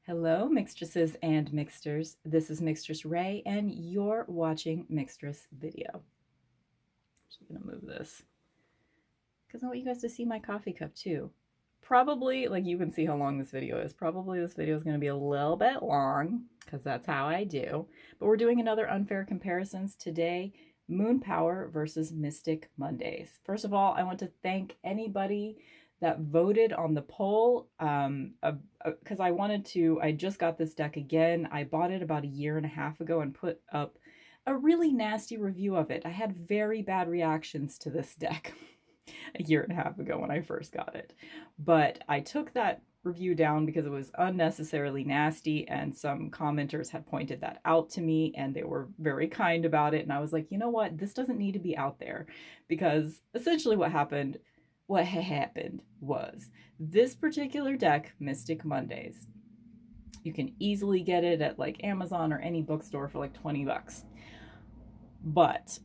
Hello, mixtresses and mixters. This is Mixtress Ray, and you're watching Mixtress Video. I'm just gonna move this because I want you guys to see my coffee cup too. Probably, like you can see how long this video is. Probably this video is gonna be a little bit long because that's how I do. But we're doing another unfair comparisons today. Moon Power versus Mystic Mondays. First of all, I want to thank anybody that voted on the poll because I just got this deck again. I bought it about a year and a half ago and put up a really nasty review of it. I had very bad reactions to this deck a year and a half ago when I first got it. But I took that review down because it was unnecessarily nasty, and some commenters had pointed that out to me and they were very kind about it. And I was like, you know what? This doesn't need to be out there, because essentially what happened was this particular deck, Mystic Mondays, you can easily get it at like Amazon or any bookstore for like 20 bucks. But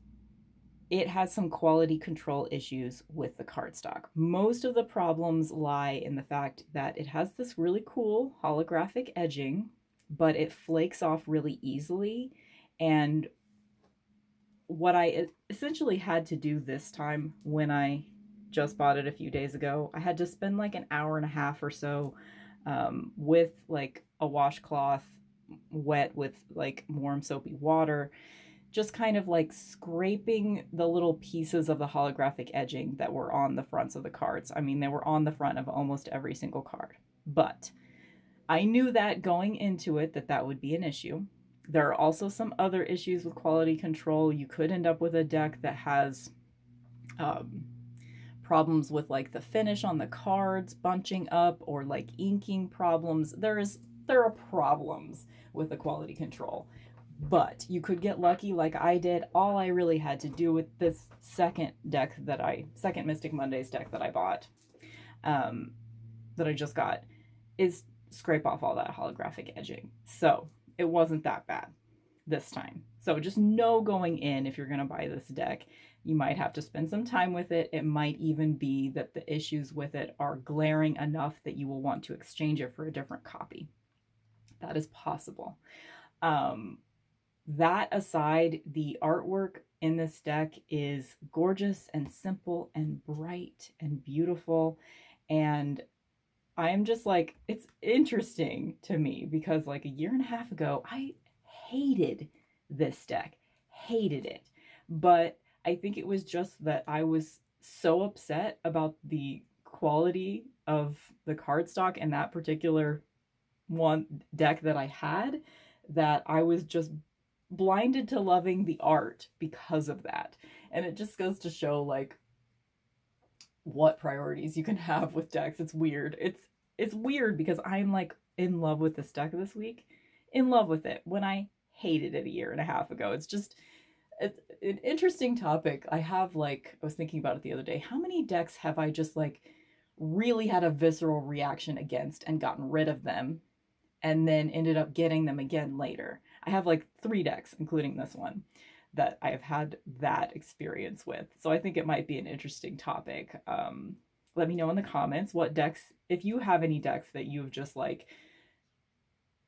it has some quality control issues with the cardstock. Most of the problems lie in the fact that it has this really cool holographic edging, but it flakes off really easily. And what I essentially had to do this time, when I just bought it a few days ago, I had to spend like an hour and a half or so with like a washcloth wet with like warm soapy water, just kind of like scraping the little pieces of the holographic edging that were on the fronts of the cards. I mean, they were on the front of almost every single card. But I knew that going into it that would be an issue. There are also some other issues with quality control. You could end up with a deck that has problems with like the finish on the cards bunching up, or like inking problems. There are problems with the quality control. But you could get lucky like I did. All I really had to do with this second Mystic Mondays deck that I bought, that I just got, is scrape off all that holographic edging. So it wasn't that bad this time. So just know going in, if you're going to buy this deck, you might have to spend some time with it. It might even be that the issues with it are glaring enough that you will want to exchange it for a different copy. That is possible. That aside, the artwork in this deck is gorgeous and simple and bright and beautiful. And I'm just like, it's interesting to me because like a year and a half ago, I hated this deck, hated it. But I think it was just that I was so upset about the quality of the cardstock in that particular one deck that I had, that I was just blinded to loving the art because of that. And it just goes to show like what priorities you can have with decks. It's weird. It's weird because I'm like in love with this deck this week, in love with it, when I hated it a year and a half ago. It's an interesting topic. I was thinking about it the other day. How many decks have I just like really had a visceral reaction against and gotten rid of them, and then ended up getting them again later? I have like 3 decks, including this one, that I have had that experience with. So I think it might be an interesting topic. Let me know in the comments what decks, if you have any decks that you've just like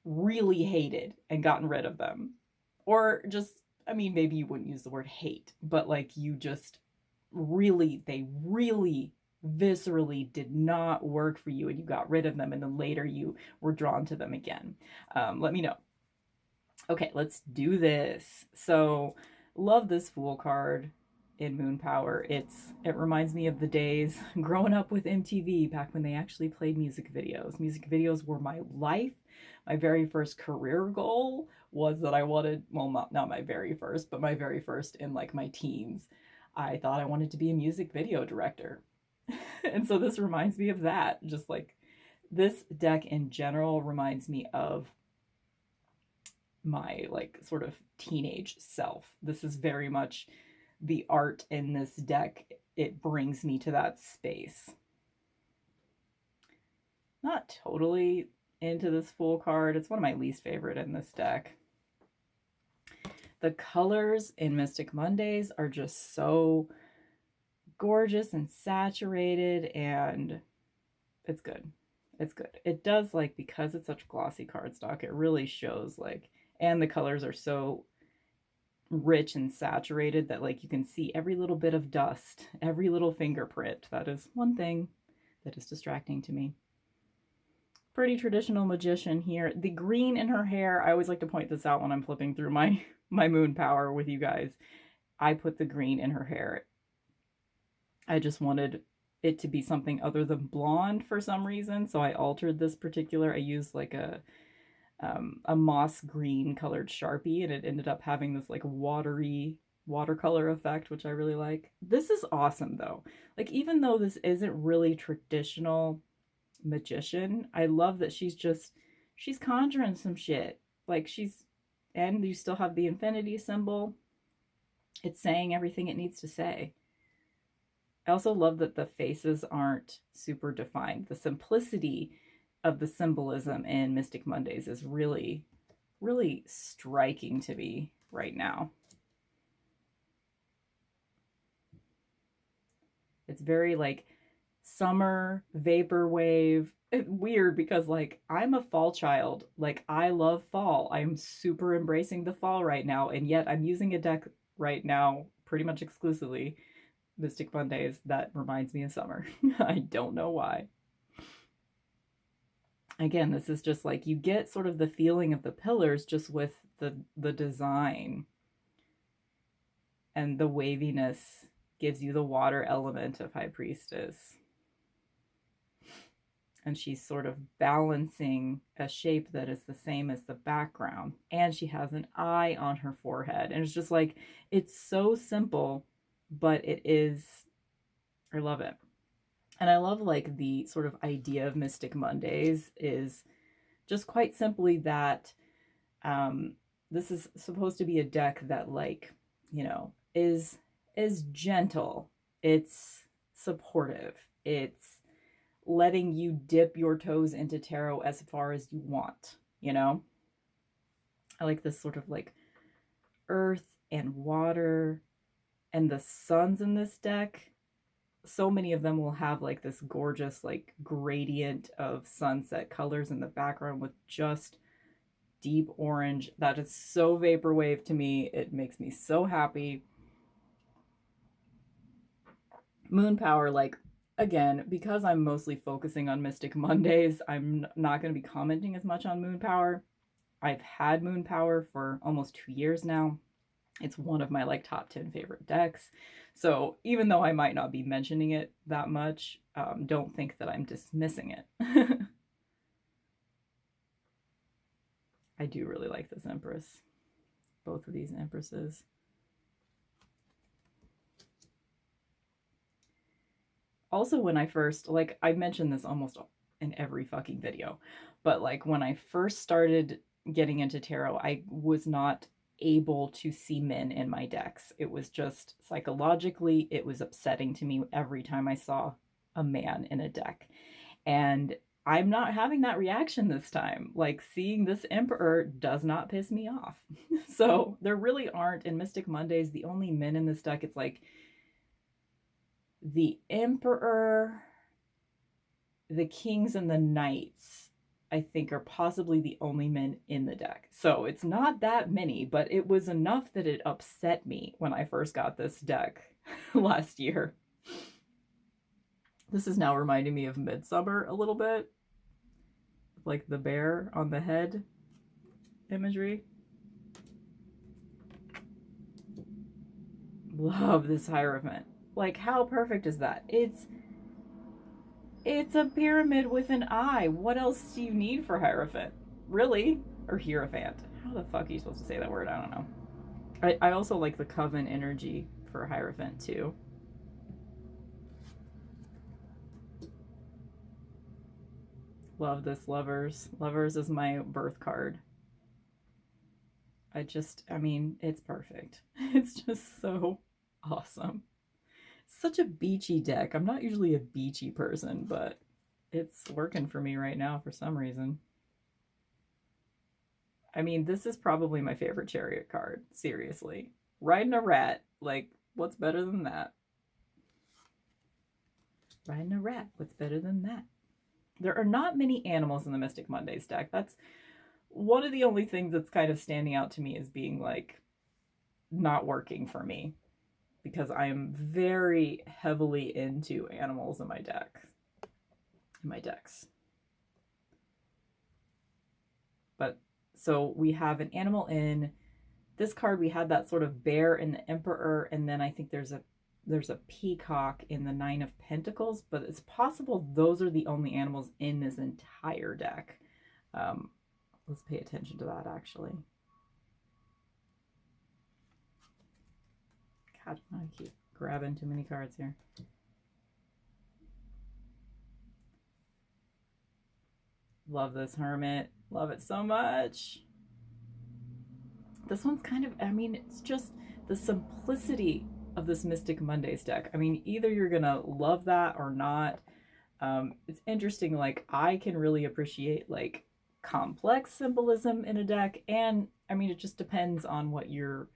really hated and gotten rid of them. Or just, I mean, maybe you wouldn't use the word hate, but like you just they really viscerally did not work for you and you got rid of them, and then later you were drawn to them again. Let me know. Okay, let's do this. So, love this Fool card in Moon Power. It reminds me of the days growing up with MTV, back when they actually played music videos. Music videos were my life. My very first career goal was that I wanted, well, not my very first, but my very first in like my teens. I thought I wanted to be a music video director. And so this reminds me of that. Just like this deck in general reminds me of my like sort of teenage self. This is very much the art in this deck. It brings me to that space. Not totally into this Fool card. It's one of my least favorite in this deck. The colors in Mystic Mondays are just so gorgeous and saturated, and it's good. It's good. It does, like, because it's such glossy cardstock, it really shows, like, and the colors are so rich and saturated that, like, you can see every little bit of dust, every little fingerprint. That is one thing that is distracting to me. Pretty traditional magician here. The green in her hair, I always like to point this out when I'm flipping through my moon power with you guys. I put the green in her hair. I just wanted it to be something other than blonde for some reason, so I altered this particular. I used like a moss green colored Sharpie, and it ended up having this like watery watercolor effect, which I really like. This is awesome though. Like, even though this isn't really traditional magician, I love that she's conjuring some shit. Like, and you still have the infinity symbol. It's saying everything it needs to say. I also love that the faces aren't super defined. The simplicity of the symbolism in Mystic Mondays is really, really striking to me right now. It's very like summer vaporwave. Weird because, like, I'm a fall child. Like, I love fall. I'm super embracing the fall right now, and yet I'm using a deck right now pretty much exclusively Mystic Mondays that reminds me of summer. I don't know why. Again, this is just like, you get sort of the feeling of the pillars just with the design, and the waviness gives you the water element of High Priestess. And she's sort of balancing a shape that is the same as the background. And she has an eye on her forehead. And it's just like, it's so simple, but it is, I love it. And I love, like, the sort of idea of Mystic Mondays is just quite simply that this is supposed to be a deck that, like, you know, is gentle. It's supportive. It's letting you dip your toes into tarot as far as you want, you know? I like this sort of like earth and water and the suns in this deck. So many of them will have like this gorgeous like gradient of sunset colors in the background with just deep orange. That is so vaporwave to me. It makes me so happy. Moon power, like, again, because I'm mostly focusing on Mystic Mondays, I'm not going to be commenting as much on moon power. I've had moon power for almost 2 years now. It's one of my like top 10 favorite decks. So even though I might not be mentioning it that much, don't think that I'm dismissing it. I do really like this Empress. Both of these Empresses. Also, when I first, like, I mentioned this almost in every fucking video, but like when I first started getting into tarot, I was not able to see men in my decks. It was just psychologically, it was upsetting to me every time I saw a man in a deck. And I'm not having that reaction this time. Like, seeing this Emperor does not piss me off. So there really aren't, in Mystic Mondays, the only men in this deck, it's like the Emperor, the Kings, and the Knights, I think, are possibly the only men in the deck. So it's not that many, but it was enough that it upset me when I first got this deck last year. This is now reminding me of Midsummer a little bit. Like the bear on the head imagery. Love this Hierophant. Like, how perfect is that? It's a pyramid with an eye. What else do you need for Hierophant? Really? Or Hierophant. How the fuck are you supposed to say that word? I don't know. I also like the Coven energy for Hierophant too. Love this Lovers. Lovers is my birth card. I mean, it's perfect. It's just so awesome. Such a beachy deck. I'm not usually a beachy person, but it's working for me right now for some reason. I mean, this is probably my favorite Chariot card. Seriously. Riding a rat. Like, what's better than that? Riding a rat. What's better than that? There are not many animals in the Mystic Mondays deck. That's one of the only things that's kind of standing out to me as being like not working for me, because I am very heavily into animals in my decks. But so we have an animal in this card. We had that sort of bear in the Emperor, and then I think there's a peacock in the Nine of Pentacles, but it's possible those are the only animals in this entire deck. Let's pay attention to that, actually. God, I keep grabbing too many cards here. Love this Hermit. Love it so much. This one's kind of, I mean, it's just the simplicity of this Mystic Mondays deck. I mean, either you're gonna love that or not. It's interesting, like, I can really appreciate, like, complex symbolism in a deck, and, I mean, it just depends on what you're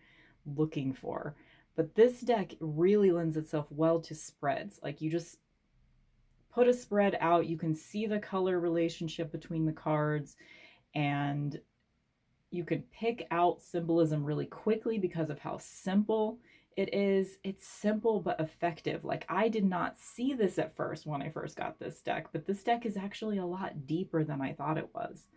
looking for. But this deck really lends itself well to spreads. Like, you just put a spread out, you can see the color relationship between the cards, and you can pick out symbolism really quickly because of how simple it is. It's simple but effective. Like, I did not see this at first when I first got this deck, but this deck is actually a lot deeper than I thought it was.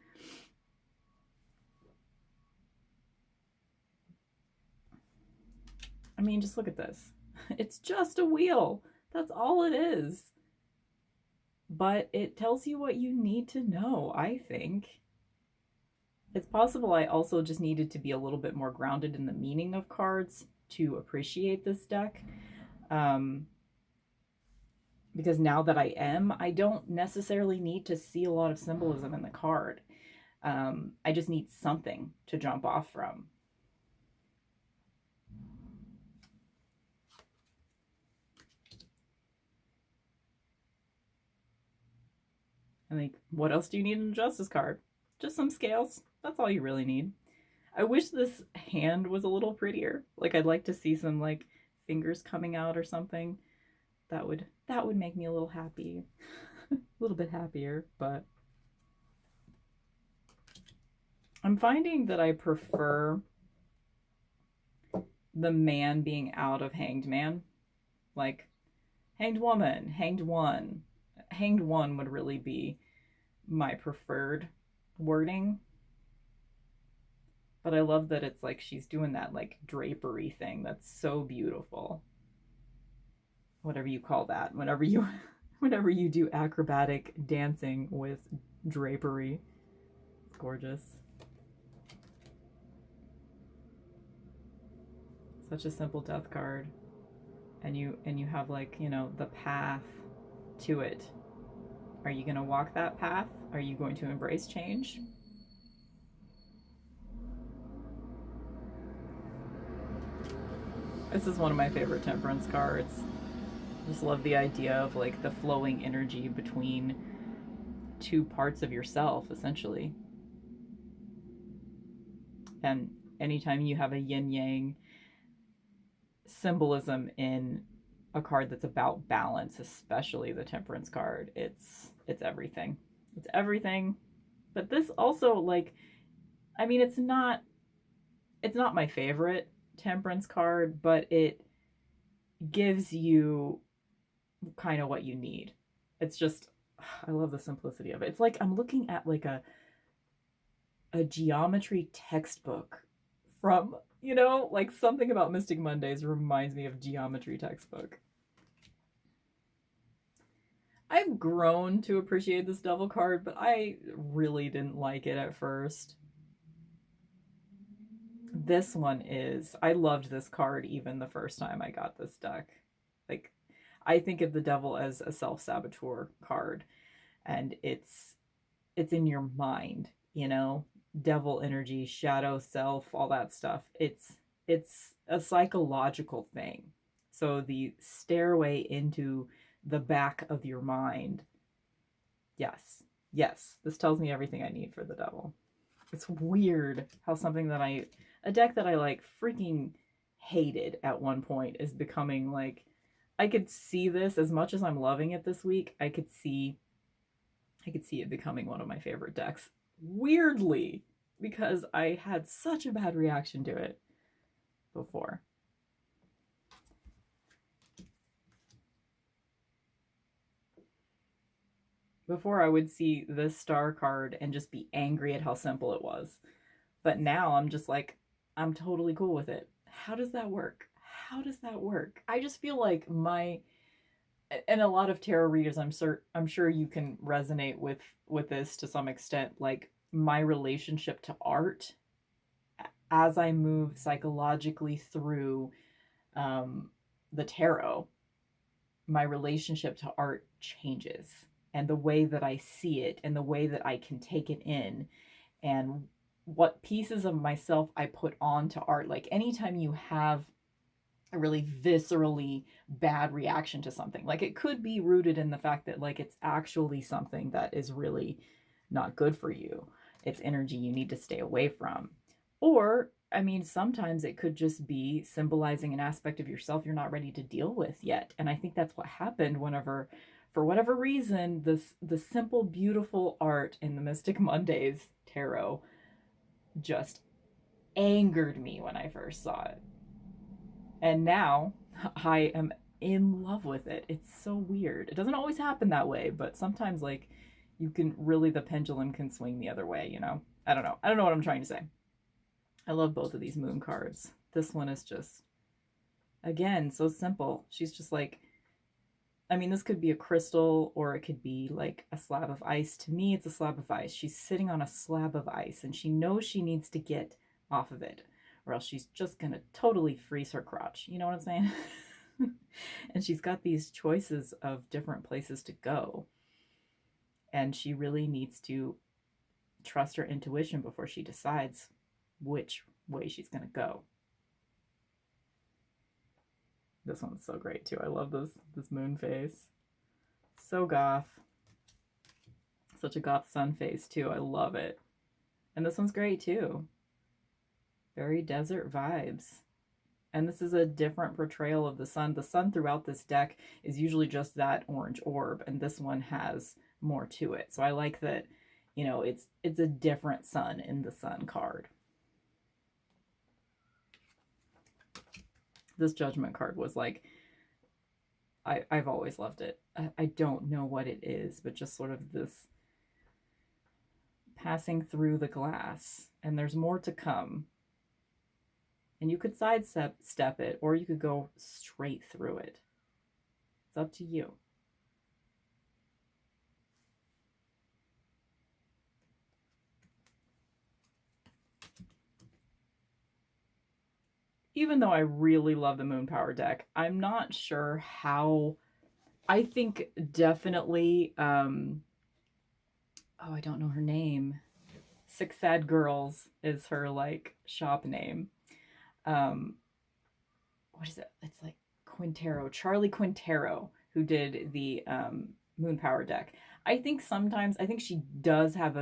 I mean, just look at this. It's just a wheel. That's all it is. But it tells you what you need to know, I think. It's possible I also just needed to be a little bit more grounded in the meaning of cards to appreciate this deck. Because now that I am, I don't necessarily need to see a lot of symbolism in the card. I just need something to jump off from. I think, what else do you need in a Justice card? Just some scales. That's all you really need. I wish this hand was a little prettier. Like, I'd like to see some, like, fingers coming out or something. That would make me a little happy. A little bit happier, but I'm finding that I prefer the man being out of Hanged Man. Like, Hanged Woman, Hanged One. Hanged One would really be my preferred wording. But I love that it's like she's doing that, like, drapery thing. That's so beautiful. Whatever you call that. Whenever you do acrobatic dancing with drapery. It's gorgeous. Such a simple death card. And you have, like, you know, the path to it. Are you going to walk that path? Are you going to embrace change? This is one of my favorite Temperance cards. Just love the idea of, like, the flowing energy between two parts of yourself, essentially. And anytime you have a yin-yang symbolism in a card that's about balance, especially the Temperance card, it's everything. It's everything. But this also, like, I mean, it's not my favorite Temperance card, but it gives you kind of what you need. It's just, I love the simplicity of it. It's like I'm looking at, like, a geometry textbook from, you know, like, something about Mystic Mondays reminds me of geometry textbook. I've grown to appreciate this Devil card, but I really didn't like it at first. This one is, I loved this card even the first time I got this deck. Like, I think of the Devil as a self-saboteur card, and it's in your mind, you know? Devil energy, shadow self, all that stuff. It's a psychological thing. So the stairway into the back of your mind. Yes, this tells me everything I need for the Devil. It's weird how something that a deck that I, like, freaking hated at one point is becoming, like, I could see this, as much as I'm loving it this week, I could see I could see it becoming one of my favorite decks. Weirdly, because I had such a bad reaction to it before. Before I would see this star card and just be angry at how simple it was. But now I'm just like, I'm totally cool with it. How does that work? How does that work? I just feel like and a lot of tarot readers, I'm sure you can resonate with this to some extent. Like my relationship to art, as I move psychologically through the tarot, my relationship to art changes, and the way that I see it and the way that I can take it in, and what pieces of myself I put onto art. Like anytime you have a really viscerally bad reaction to something, like it could be rooted in the fact that like it's actually something that is really not good for you. It's energy you need to stay away from. Or I mean, sometimes it could just be symbolizing an aspect of yourself you're not ready to deal with yet. And I think that's what happened whenever, for whatever reason, the simple, beautiful art in the Mystic Mondays tarot just angered me when I first saw it. And now I am in love with it. It's so weird. It doesn't always happen that way, but sometimes like you can really, the pendulum can swing the other way, you know? I don't know. I don't know what I'm trying to say. I love both of these moon cards. This one is just, again, so simple. She's just like, I mean, this could be a crystal or it could be like a slab of ice. To me, it's a slab of ice. She's sitting on a slab of ice and she knows she needs to get off of it, or else she's just going to totally freeze her crotch. You know what I'm saying? And she's got these choices of different places to go. And she really needs to trust her intuition before she decides which way she's going to go. This one's so great too. I love this moon face. So goth. Such a goth sun face too. I love it. And this one's great too. Very desert vibes. And this is a different portrayal of the sun. The sun throughout this deck is usually just that orange orb, and this one has more to it. So I like that, you know, it's a different sun in the sun card. This Judgment card was like, I've always loved it. I don't know what it is, but just sort of this passing through the glass, and there's more to come. And you could sidestep it, or you could go straight through it. It's up to you. Even though I really love the Moon Power deck, I'm not sure how. I think definitely, oh, I don't know her name. Six Sad Girls is her like shop name. What is it? It's like Quintero, Charlie Quintero, who did the Moon Power deck. I think she does have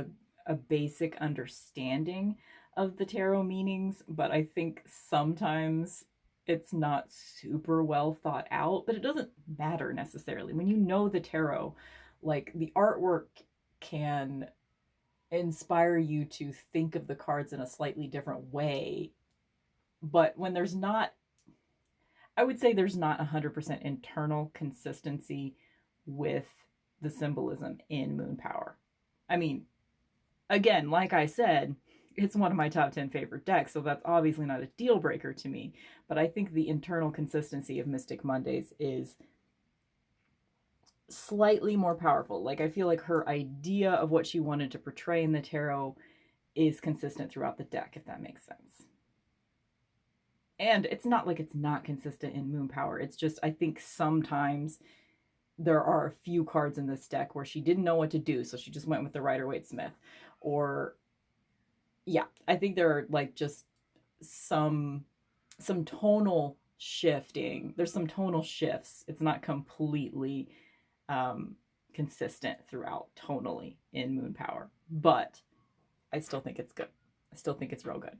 a basic understanding of the tarot meanings, but I think sometimes it's not super well thought out, but it doesn't matter necessarily. When you know the tarot, like the artwork can inspire you to think of the cards in a slightly different way. But when there's not, I would say there's not 100% internal consistency with the symbolism in Moon Power. I mean, again, like I said, it's one of my top 10 favorite decks, so that's obviously not a deal breaker to me. But I think the internal consistency of Mystic Mondays is slightly more powerful. Like I feel like her idea of what she wanted to portray in the tarot is consistent throughout the deck, if that makes sense. And it's not like it's not consistent in Moon Power. It's just, I think sometimes there are a few cards in this deck where she didn't know what to do, so she just went with the Rider-Waite-Smith. Or, yeah, I think there are like just some tonal shifting. There's some tonal shifts. It's not completely consistent throughout tonally in Moon Power. But I still think it's good. I still think it's real good.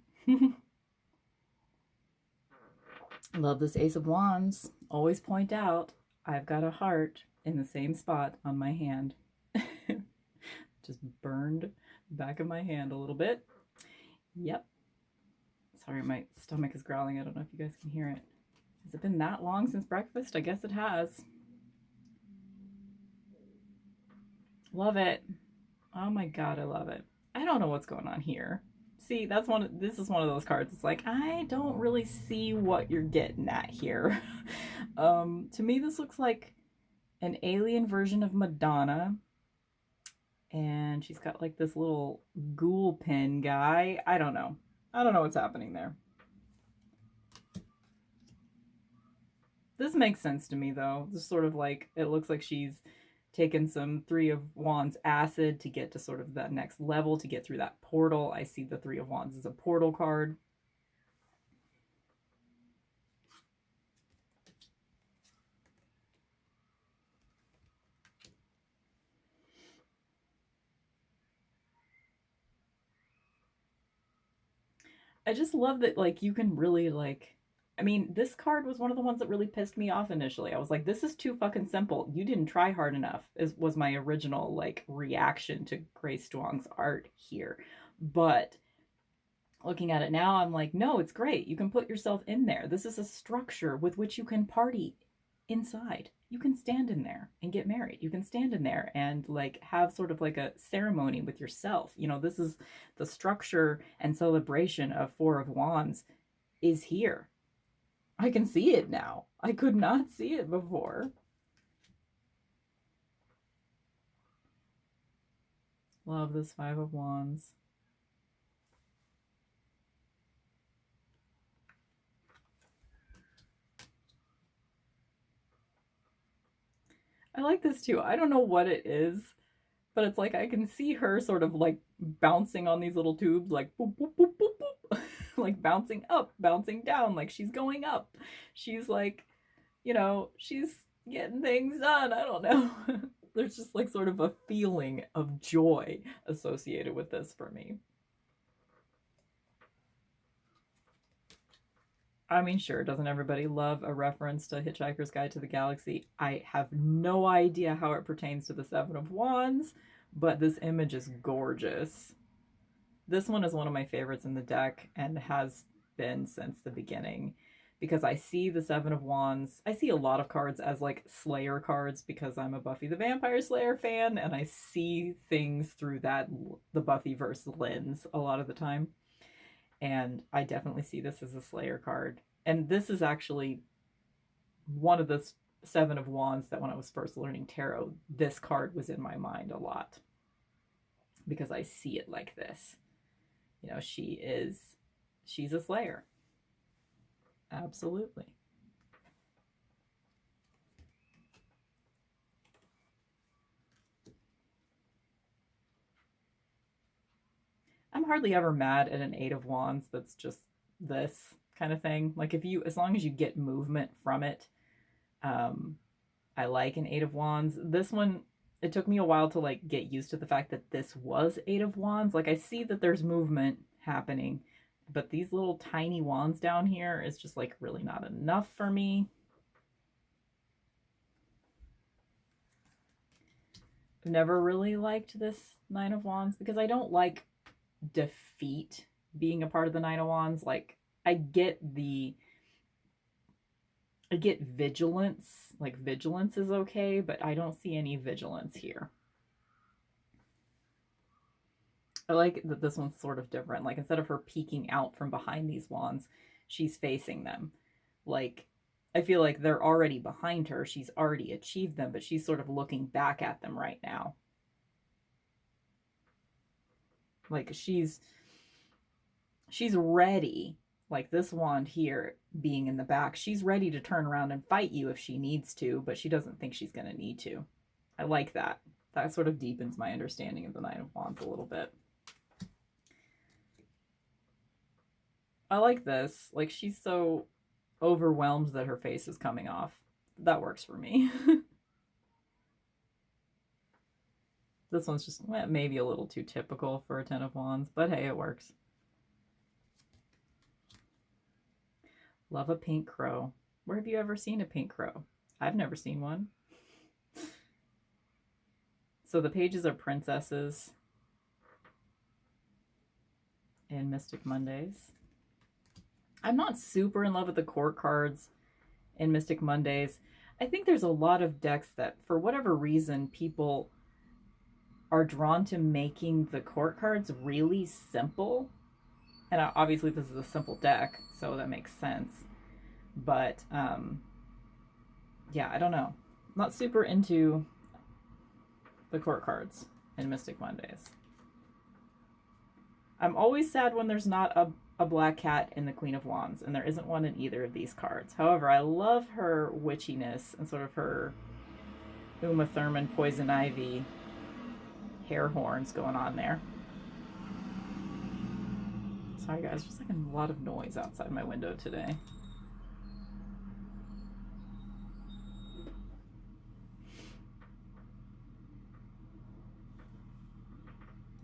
Love this Ace of Wands. Always point out, I've got a heart in the same spot on my hand. Just burned the back of my hand a little bit. Yep. Sorry, my stomach is growling. I don't know if you guys can hear it. Has it been that long since breakfast? I guess it has. Love it. Oh my god, I love it. I don't know what's going on here. See, this is one of those cards. It's like, I don't really see what you're getting at here. To me, this looks like an alien version of Madonna. And she's got like this little ghoul pin guy. I don't know. I don't know what's happening there. This makes sense to me though. This sort of like, it looks like she's taken some Three of Wands acid to get to sort of that next level, to get through that portal. I see the Three of Wands as a portal card. I just love that, like, you can really, like, I mean, this card was one of the ones that really pissed me off initially. I was like, this is too fucking simple. You didn't try hard enough, was my original, like, reaction to Grace Duong's art here. But looking at it now, I'm like, no, it's great. You can put yourself in there. This is a structure with which you can party inside. You can stand in there and get married. You can stand in there and like have sort of like a ceremony with yourself. You know, this is the structure and celebration of Four of Wands is here. I can see it now. I could not see it before. Love this Five of Wands. I like this too. I don't know what it is, but it's like I can see her sort of like bouncing on these little tubes, like boop, boop, boop, boop, boop. Like bouncing up, bouncing down, like she's going up. She's like, you know, she's getting things done. I don't know. There's just like sort of a feeling of joy associated with this for me. I mean, sure, doesn't everybody love a reference to Hitchhiker's Guide to the Galaxy? I have no idea how it pertains to the Seven of Wands, but this image is gorgeous. This one is one of my favorites in the deck and has been since the beginning because I see the Seven of Wands. I see a lot of cards as like Slayer cards because I'm a Buffy the Vampire Slayer fan and I see things through the Buffyverse lens a lot of the time. And I definitely see this as a Slayer card. And this is actually one of the Seven of Wands that when I was first learning tarot, this card was in my mind a lot because I see it like this. You know, she's a Slayer. Absolutely. I'm hardly ever mad at an Eight of Wands that's just this kind of thing. Like as long as you get movement from it, I like an Eight of Wands. This one, it took me a while to like get used to the fact that this was Eight of Wands. Like I see that there's movement happening, but these little tiny wands down here is just like really not enough for me. I've never really liked this Nine of Wands because I don't like defeat being a part of the Nine of Wands. Like I get vigilance. Like vigilance is okay, but I don't see any vigilance here. I like that this one's sort of different. Like instead of her peeking out from behind these wands, she's facing them. Like I feel like they're already behind her. She's already achieved them, but she's sort of looking back at them right now. Like she's ready. Like this wand here being in the back, she's ready to turn around and fight you if she needs to, but she doesn't think she's going to need to. I like that. That sort of deepens my understanding of the Nine of Wands a little bit. I like this. Like she's so overwhelmed that her face is coming off. That works for me. This one's just maybe a little too typical for a Ten of Wands, but hey, it works. Love a pink crow. Where have you ever seen a pink crow? I've never seen one. So the pages are princesses in Mystic Mondays. I'm not super in love with the court cards in Mystic Mondays. I think there's a lot of decks that, for whatever reason, people are drawn to making the court cards really simple. And obviously this is a simple deck, so that makes sense. But yeah, I don't know. I'm not super into the court cards in Mystic Mondays. I'm always sad when there's not a black cat in the Queen of Wands, and there isn't one in either of these cards. However, I love her witchiness and sort of her Uma Thurman, Poison Ivy hair horns going on there. Sorry guys, just like a lot of noise outside my window today.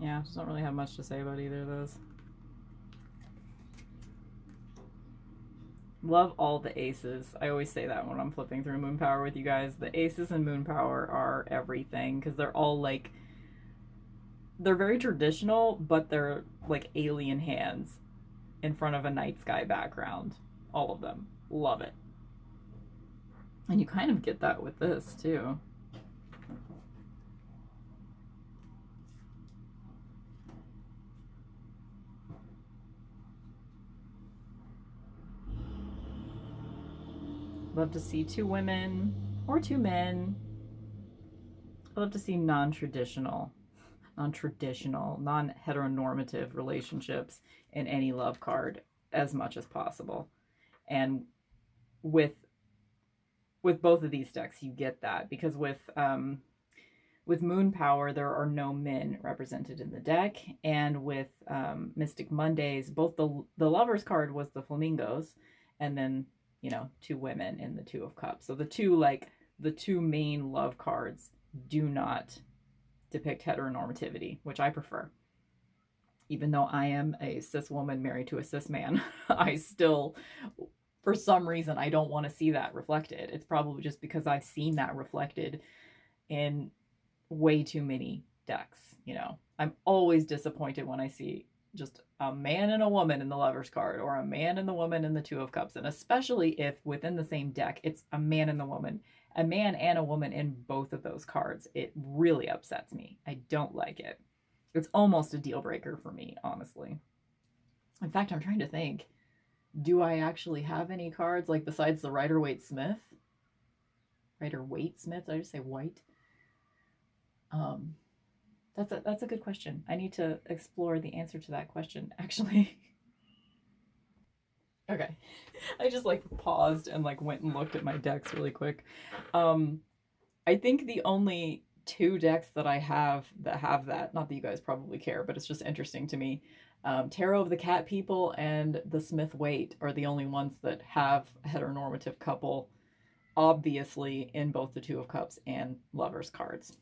Yeah, just don't really have much to say about either of those. Love all the aces. I always say that when I'm flipping through Moon Power with you guys. The aces in Moon Power are everything because they're all like, they're very traditional, but they're like alien hands in front of a night sky background. All of them. Love it. And you kind of get that with this too. Love to see two women or two men. I love to see non-traditional, non-heteronormative relationships in any love card as much as possible. And with both of these decks, you get that because with Moon Power, there are no men represented in the deck, and with Mystic Mondays, both the Lovers card was the flamingos, and then two women in the Two of Cups. So the two main love cards do not depict heteronormativity, which I prefer. Even though I am a cis woman married to a cis man, I still, for some reason, I don't want to see that reflected. It's probably just because I've seen that reflected in way too many decks. I'm always disappointed when I see just a man and a woman in the Lovers card, or a man and the woman in the Two of Cups, and especially if within the same deck it's a man and the woman, a man and a woman in both of those cards. It really upsets me. I don't like it. It's almost a deal breaker for me, honestly. In fact, I'm trying to think, do I actually have any cards like besides the Rider-Waite-Smith? Rider-Waite-Smith? Did I just say white? That's a good question. I need to explore the answer to that question, actually. Okay. I just paused and went and looked at my decks really quick. I think the only two decks that I have that, not that you guys probably care, but it's just interesting to me. Tarot of the Cat People and the Smith-Waite are the only ones that have a heteronormative couple, obviously, in both the Two of Cups and Lovers cards.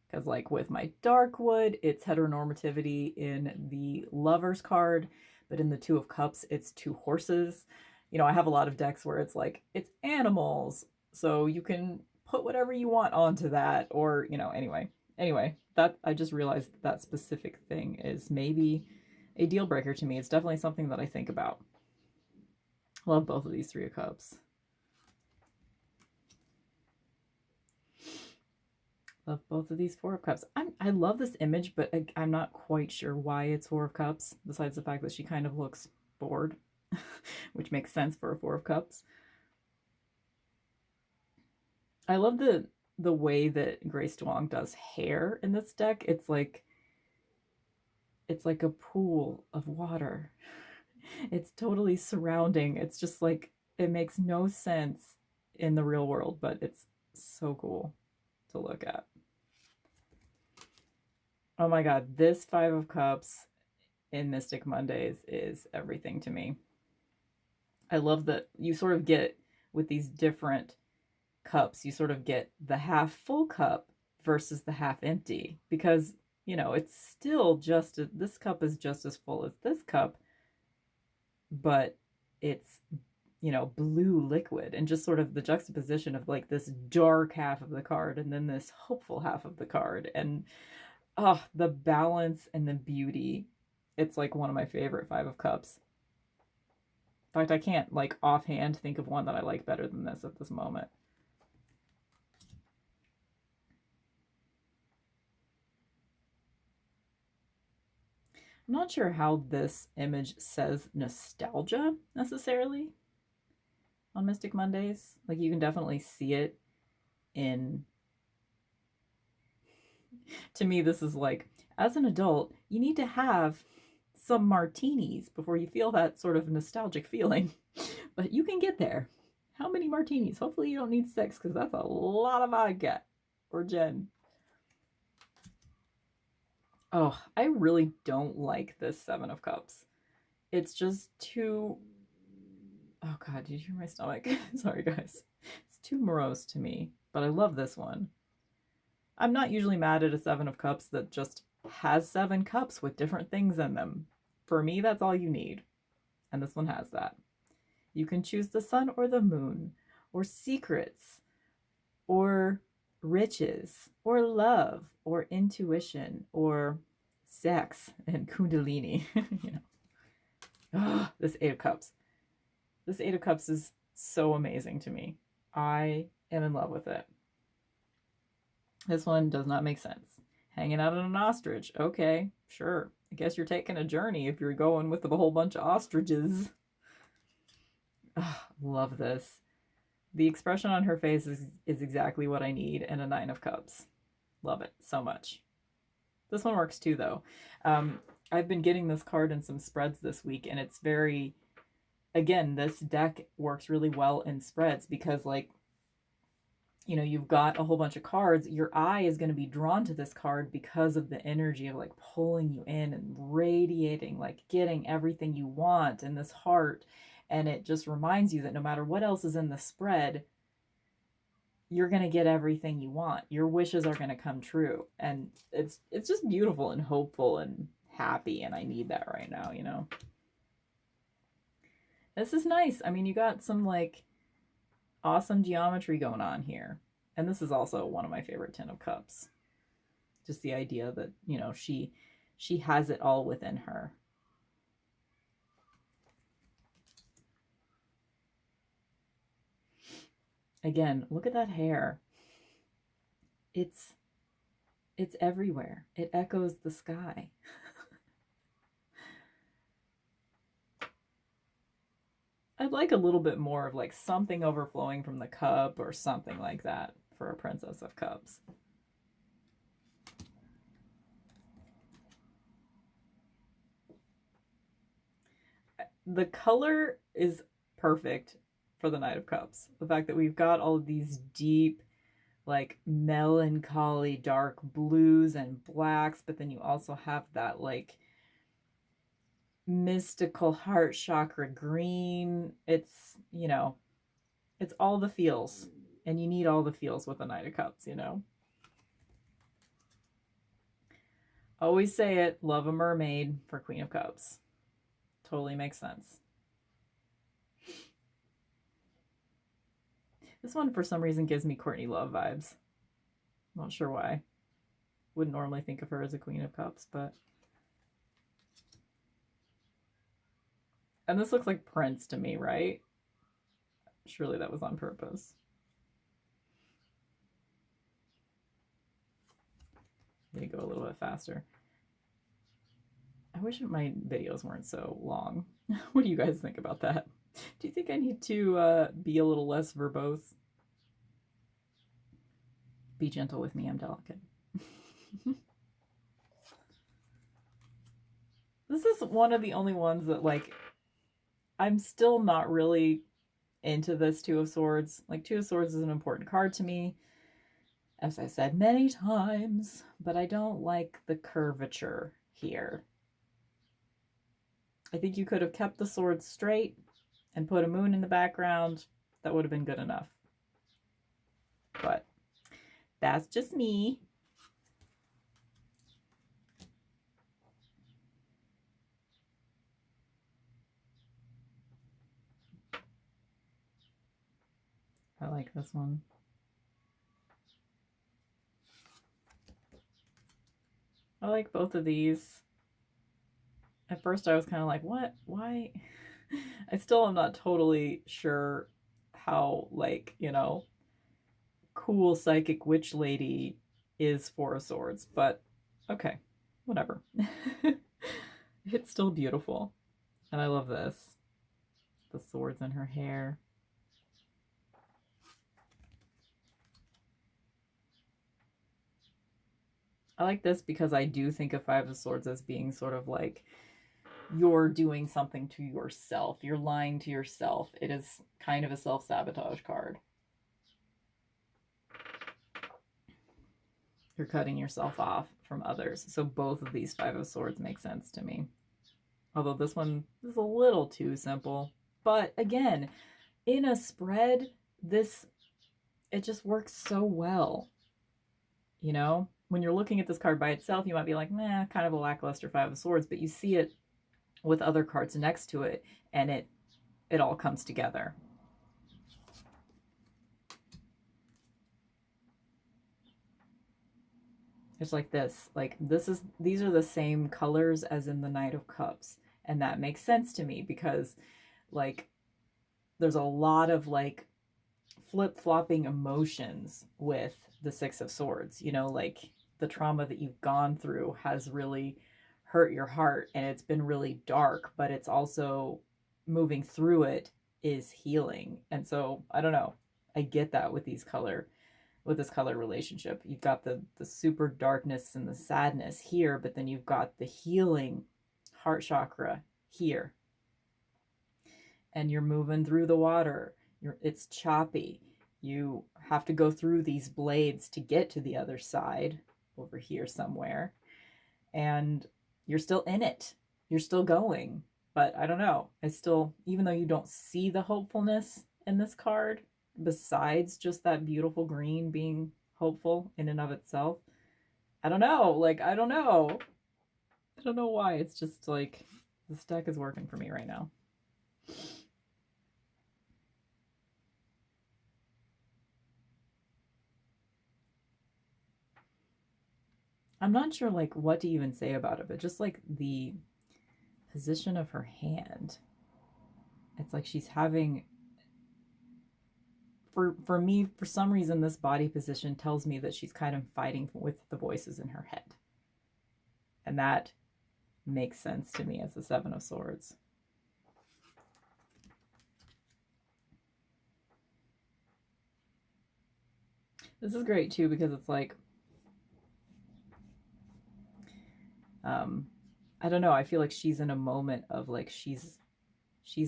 Because with my Darkwood, it's heteronormativity in the Lovers card, but in the Two of Cups, it's two horses. I have a lot of decks where it's it's animals, so you can put whatever you want onto that, or, anyway, that I just realized that specific thing is maybe a deal breaker to me. It's definitely something that I think about. Love both of these Three of Cups. Love both of these Four of Cups. I love this image, but I'm not quite sure why it's Four of Cups, besides the fact that she kind of looks bored, which makes sense for a Four of Cups. I love the way that Grace Duong does hair in this deck. It's like a pool of water. It's totally surrounding. It's just it makes no sense in the real world, but it's so cool to look at. Oh my god, this Five of Cups in Mystic Mondays is everything to me. I love that you sort of get, with these different cups, you sort of get the half full cup versus the half empty, because it's still this cup is just as full as this cup, but it's blue liquid, and just sort of the juxtaposition of like this dark half of the card and then this hopeful half of the card. And the balance and the beauty. It's like one of my favorite Five of Cups. In fact, I can't like offhand think of one that I like better than this at this moment. I'm not sure how this image says nostalgia necessarily on Mystic Mondays. Like, you can definitely see it in... To me, this is like, as an adult, you need to have some martinis before you feel that sort of nostalgic feeling. But you can get there. How many martinis? Hopefully you don't need 6, because that's a lot of vodka or gin. Oh, I really don't like this Seven of Cups. It's just too... Oh God, did you hear my stomach? Sorry, guys. It's too morose to me, but I love this one. I'm not usually mad at a Seven of Cups that just has 7 cups with different things in them. For me, that's all you need. And this one has that. You can choose the sun or the moon, or secrets, or riches, or love, or intuition, or sex and kundalini. This Eight of Cups. This Eight of Cups is so amazing to me. I am in love with it. This one does not make sense. Hanging out on an ostrich. Okay, sure. I guess you're taking a journey if you're going with a whole bunch of ostriches. Love this. The expression on her face is exactly what I need in a Nine of Cups. Love it so much. This one works too, though. I've been getting this card in some spreads this week, and it's very... Again, this deck works really well in spreads because, like, you've got a whole bunch of cards. Your eye is going to be drawn to this card because of the energy of like pulling you in and radiating, like getting everything you want in this heart. And it just reminds you that no matter what else is in the spread, you're going to get everything you want. Your wishes are going to come true. And it's just beautiful and hopeful and happy. And I need that right now, This is nice. I mean, you got some like awesome geometry going on here. And this is also one of my favorite Ten of Cups. Just the idea that, she has it all within her. Again, look at that hair. It's everywhere. It echoes the sky. I'd like a little bit more of like something overflowing from the cup or something like that for a Princess of Cups. The color is perfect for the Knight of Cups. The fact that we've got all of these deep, like melancholy dark blues and blacks, but then you also have that like mystical heart chakra green. It's, it's all the feels, and you need all the feels with the Knight of Cups, Always say it, love a mermaid for Queen of Cups. Totally makes sense. This one, for some reason, gives me Courtney Love vibes. Not sure why. Wouldn't normally think of her as a Queen of Cups, but... And this looks like Prince to me, right? Surely that was on purpose. Let me go a little bit faster. I wish my videos weren't so long. What do you guys think about that? Do you think I need to be a little less verbose? Be gentle with me, I'm delicate. This is one of the only ones that, like, I'm still not really into this Two of Swords. Like, Two of Swords is an important card to me, as I said many times, but I don't like the curvature here. I think you could have kept the swords straight and put a moon in the background. That would have been good enough. But that's just me. like this one. I like both of these. At first I was kind of like, what? Why? I still am not totally sure how, like, you know, cool psychic witch lady is Four of Swords, but okay, whatever. It's still beautiful. And I love this. The swords in her hair. I like this because I do think of Five of Swords as being sort of like you're doing something to yourself. You're lying to yourself. It is kind of a self-sabotage card. You're cutting yourself off from others. So both of these Five of Swords make sense to me. Although this one is a little too simple. But again, in a spread, it just works so well. You know, when you're looking at this card by itself, you might be like, meh, kind of a lackluster Five of Swords, but you see it with other cards next to it, and it all comes together. It's like this. Like these are the same colors as in the Knight of Cups, and that makes sense to me because, like, there's a lot of like flip-flopping emotions with the Six of Swords. You know, like the trauma that you've gone through has really hurt your heart and it's been really dark, but it's also moving through it is healing. And so I don't know, I get that with this color relationship. You've got the super darkness and the sadness here, but then you've got the healing heart chakra here, and you're moving through the water. It's choppy. You have to go through these blades to get to the other side over here somewhere, and you're still in it. You're still going. But I don't know. I still, even though you don't see the hopefulness in this card, besides just that beautiful green being hopeful in and of itself, I don't know. Like, I don't know. I don't know why. It's just like, this deck is working for me right now. I'm not sure like what to even say about it, but just like the position of her hand. It's like she's having, for me, for some reason, this body position tells me that she's kind of fighting with the voices in her head. And that makes sense to me as the Seven of Swords. This is great too because it's like, I don't know, I feel like she's in a moment of like she's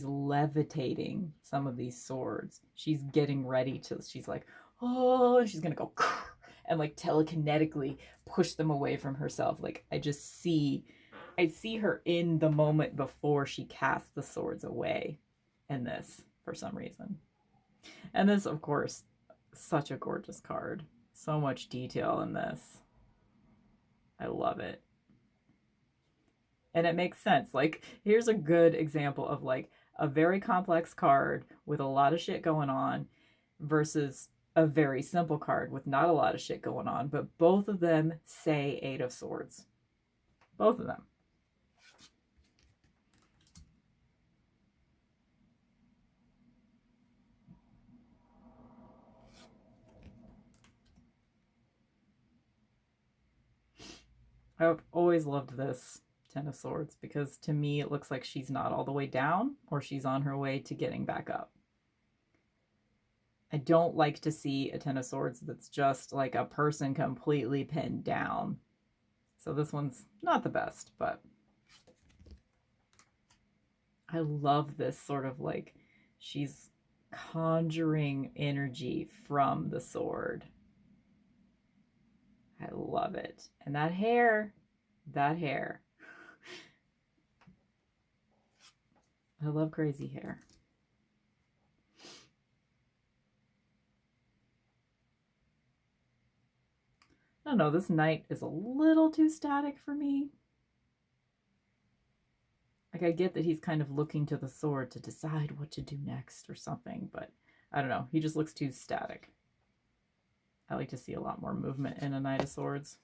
levitating some of these swords. She's getting ready to, she's like, oh, and she's gonna go and like telekinetically push them away from herself. Like I see her in the moment before she casts the swords away in this for some reason. And this, of course, such a gorgeous card. So much detail in this. I love it. And it makes sense. Like, here's a good example of like a very complex card with a lot of shit going on versus a very simple card with not a lot of shit going on, but both of them say Eight of Swords. Both of them. I've always loved this Ten of Swords because to me it looks like she's not all the way down or she's on her way to getting back up. I don't like to see a Ten of Swords that's just like a person completely pinned down. So this one's not the best, but I love this sort of like she's conjuring energy from the sword. I love it. And that hair. I love crazy hair. I don't know, this knight is a little too static for me. Like, I get that he's kind of looking to the sword to decide what to do next or something, but I don't know. He just looks too static. I like to see a lot more movement in a Knight of Swords.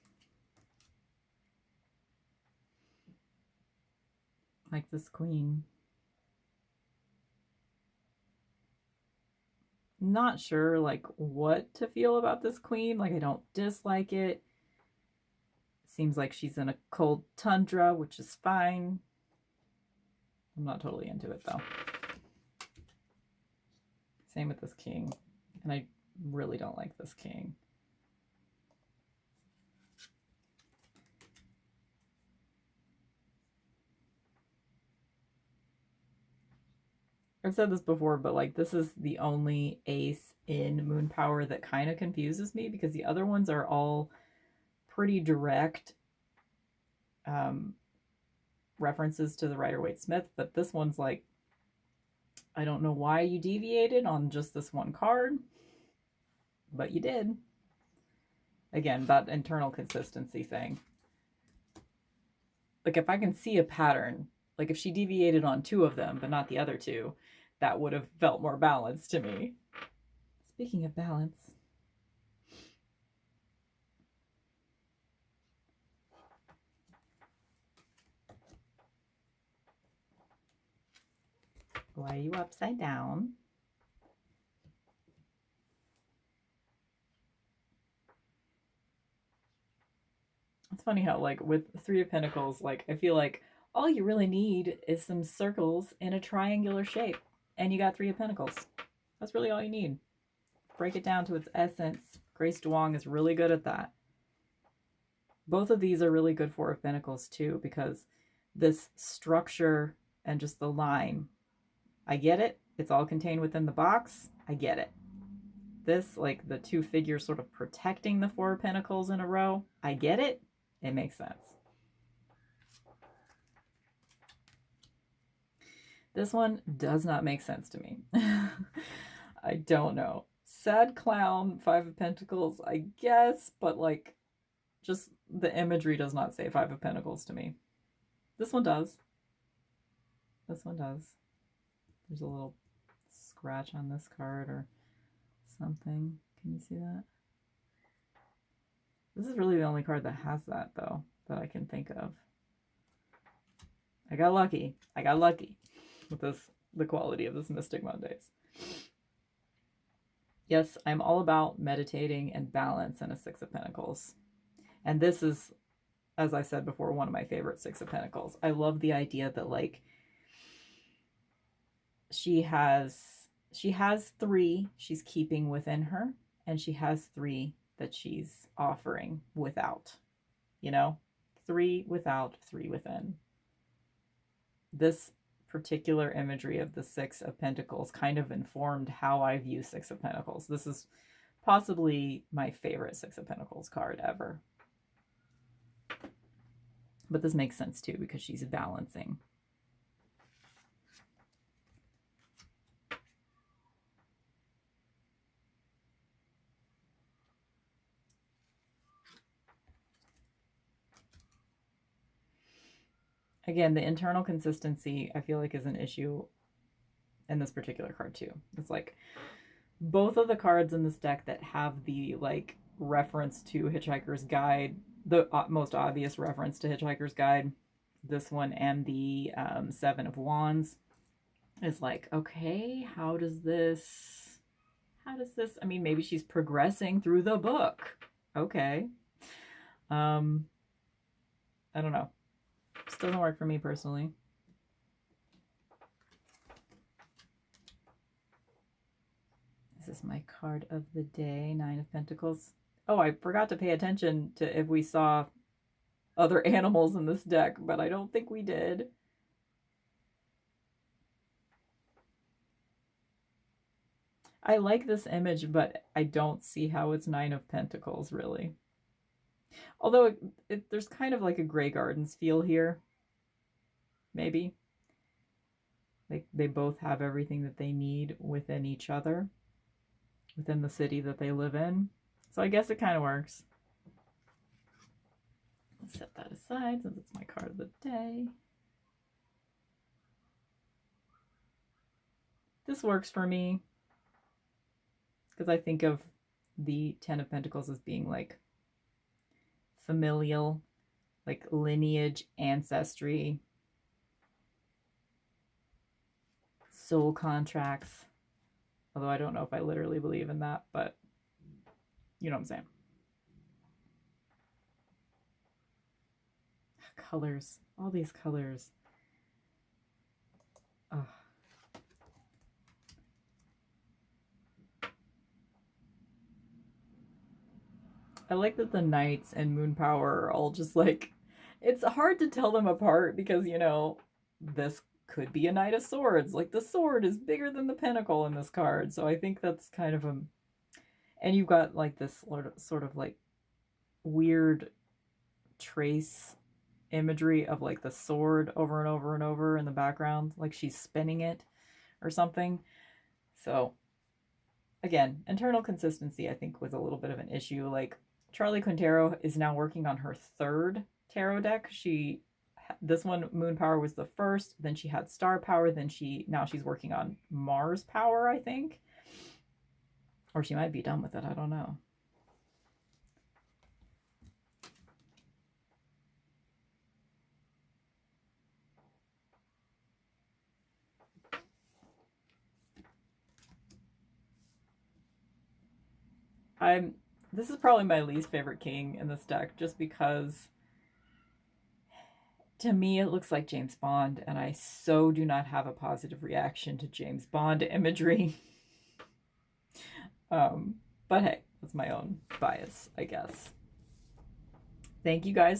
Like this Queen. Not sure like what to feel about this Queen. Like I don't dislike it. Seems like she's in a cold tundra, which is fine. I'm not totally into it though. Same with this King. And I really don't like this King. I've said this before, but like this is the only ace in Moon Power that kind of confuses me because the other ones are all pretty direct references to the Rider-Waite-Smith, but this one's like, I don't know why you deviated on just this one card, but you did. Again, that internal consistency thing. Like if I can see a pattern, like if she deviated on two of them, but not the other two, that would have felt more balanced to me. Speaking of balance. Why are you upside down? It's funny how, like, with Three of Pentacles, like, I feel like all you really need is some circles in a triangular shape, and you got Three of Pentacles. That's really all you need. Break it down to its essence. Grace Duong is really good at that. Both of these are really good Four of Pentacles, too, because this structure and just the line, I get it. It's all contained within the box. I get it. This, like, the two figures sort of protecting the Four of Pentacles in a row, I get it. It makes sense. This one does not make sense to me. I don't know. Sad clown, Five of Pentacles, I guess, but like, just the imagery does not say Five of Pentacles to me. This one does. This one does. There's a little scratch on this card or something. Can you see that? This is really the only card that has that, though, that I can think of. I got lucky. I got lucky with this, the quality of this Mystic Mondays. Yes, I'm all about meditating and balance in a Six of Pentacles. And this is, as I said before, one of my favorite Six of Pentacles. I love the idea that, like, she has three she's keeping within her, and she has three that she's offering without, you know, three without, three within. This particular imagery of the Six of Pentacles kind of informed how I view Six of Pentacles. This is possibly my favorite Six of Pentacles card ever. But this makes sense too because she's balancing. Again, the internal consistency, I feel like, is an issue in this particular card too. It's like both of the cards in this deck that have the, like, reference to Hitchhiker's Guide, the most obvious reference to Hitchhiker's Guide, this one and the Seven of Wands, is like, okay, how does this, I mean, maybe she's progressing through the book. Okay. I don't know. This doesn't work for me personally. This is my card of the day, Nine of Pentacles. Oh, I forgot to pay attention to if we saw other animals in this deck, but I don't think we did. I like this image, but I don't see how it's Nine of Pentacles, really. Although there's kind of like a Grey Gardens feel here. Maybe. Like they both have everything that they need within each other, within the city that they live in. So I guess it kind of works. Let's set that aside since it's my card of the day. This works for me. because I think of the Ten of Pentacles as being like familial, like lineage, ancestry, soul contracts. Although I don't know if I literally believe in that, but you know what I'm saying. Colors, all these colors. Ugh. I like that the Knights and Moon Power are all just like, it's hard to tell them apart because, you know, this could be a Knight of Swords. Like the sword is bigger than the pentacle in this card. So I think that's kind of a, and you've got like this sort of like weird trace imagery of like the sword over and over and over in the background, like she's spinning it or something. So again, internal consistency I think was a little bit of an issue. Like Charlie Quintero is now working on her third tarot deck. This one, Moon Power, was the first, then she had Star Power, then now she's working on Mars Power, I think. Or she might be done with it, I don't know. This is probably my least favorite king in this deck, just because to me it looks like James Bond, and I so do not have a positive reaction to James Bond imagery. But hey, that's my own bias, I guess. Thank you guys